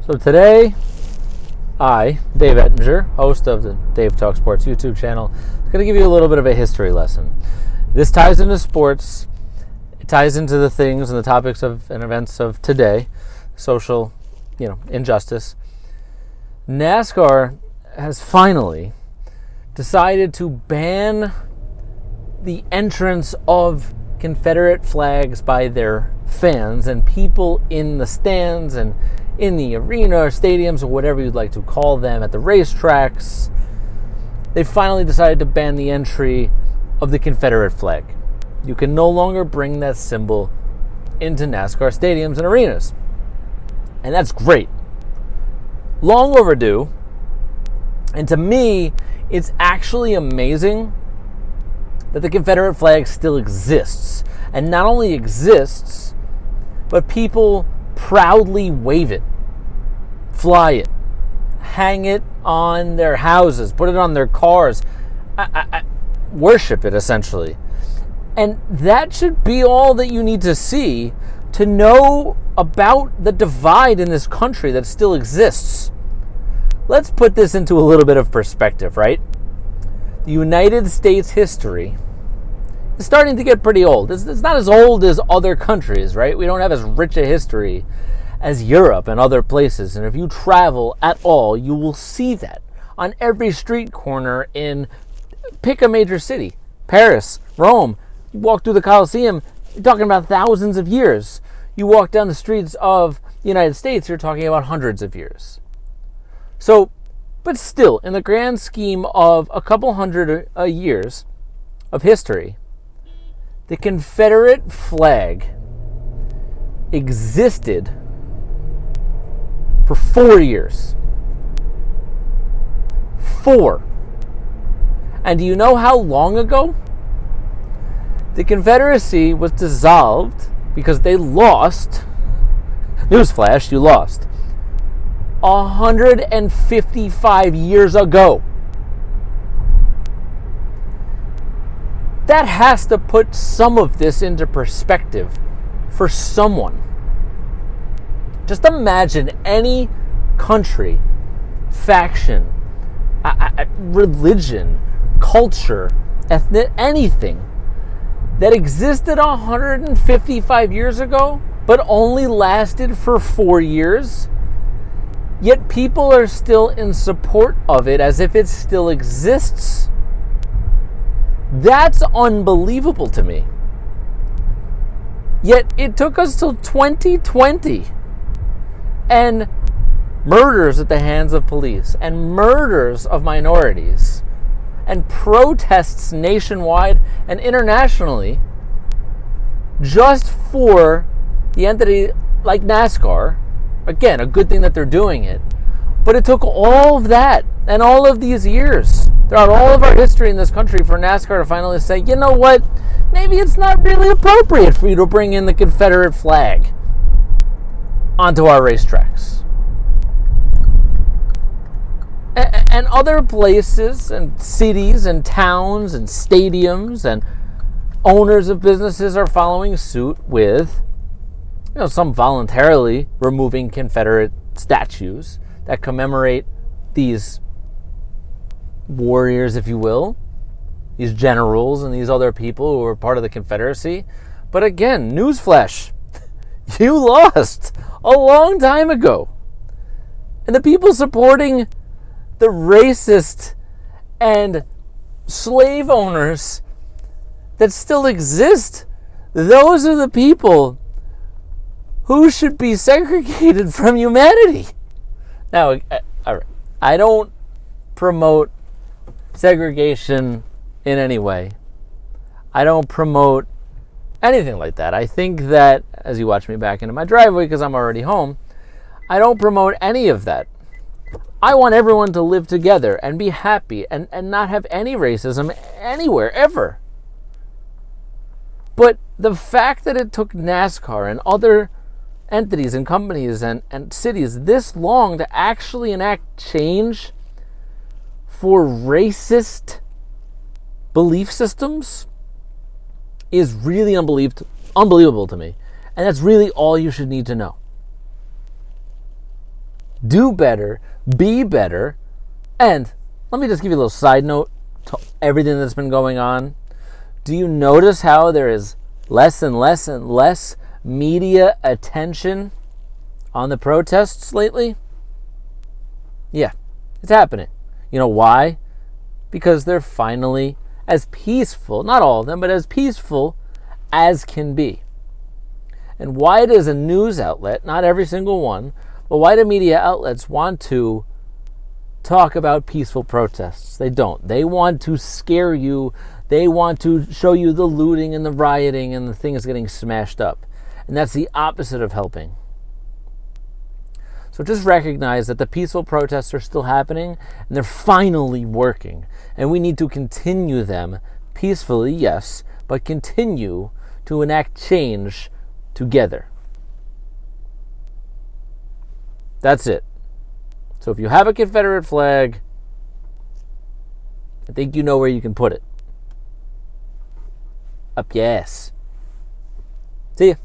So today, I, Dave Ettinger, host of the Dave Talk Sports YouTube channel, is going to give you a little bit of a history lesson. This ties into sports. It ties into the things and the topics of and events of today, social, injustice. NASCAR has finally decided to ban the entrance of Confederate flags by their fans and people in the stands and in the arena or stadiums or whatever you'd like to call them at the racetracks. They finally decided to ban the entry of the Confederate flag. You can no longer bring that symbol into NASCAR stadiums and arenas. And that's great. Long overdue. And to me, it's actually amazing that the Confederate flag still exists. And not only exists, but people proudly wave it, fly it, hang it on their houses, put it on their cars, worship it essentially. And that should be all that you need to see to know about the divide in this country that still exists. Let's put this into a little bit of perspective, right? The United States history is starting to get pretty old. It's not as old as other countries, right? We don't have as rich a history as Europe and other places. And if you travel at all, you will see that on every street corner pick a major city. Paris, Rome. You walk through the Colosseum, you're talking about thousands of years. You walk down the streets of the United States, you're talking about hundreds of years. So, but still, in the grand scheme of a couple hundred years of history, the Confederate flag existed for 4 years. 4. And do you know how long ago? The Confederacy was dissolved because they lost. Newsflash, you lost. 155 years ago. That has to put some of this into perspective for someone. Just imagine any country, faction, religion, culture, ethnic, anything that existed 155 years ago, but only lasted for 4 years, yet people are still in support of it as if it still exists. That's unbelievable to me. Yet it took us till 2020 and murders at the hands of police and murders of minorities and protests nationwide and internationally just for the entity like NASCAR. Again, a good thing that they're doing it. But it took all of that and all of these years throughout all of our history in this country for NASCAR to finally say, you know what, maybe it's not really appropriate for you to bring in the Confederate flag onto our racetracks. And other places and cities and towns and stadiums and owners of businesses are following suit with, some voluntarily removing Confederate statues that commemorate these warriors, if you will, these generals and these other people who were part of the Confederacy. But again, newsflash, you lost a long time ago. And the people supporting the racist and slave owners that still exist, those are the people who should be segregated from humanity. Now, I don't promote segregation in any way. I don't promote anything like that. I think that, as you watch me back into my driveway because I'm already home, I don't promote any of that. I want everyone to live together and be happy and not have any racism anywhere, ever. But the fact that it took NASCAR and other entities and companies and cities this long to actually enact change for racist belief systems is really unbelievable to me. And that's really all you should need to know. do better, be better. And let me just give you a little side note to everything that's been going on. Do you notice how there is less and less and less media attention on the protests lately? Yeah, it's happening. You know why? Because they're finally as peaceful, not all of them, but as peaceful as can be. And why does a news outlet, not every single one, but why do media outlets want to talk about peaceful protests? They don't. They want to scare you. They want to show you the looting and the rioting and the things getting smashed up. And that's the opposite of helping. So just recognize that the peaceful protests are still happening and they're finally working. And we need to continue them peacefully, yes, but continue to enact change together. That's it. So if you have a Confederate flag, I think you know where you can put it. Up your ass. See ya.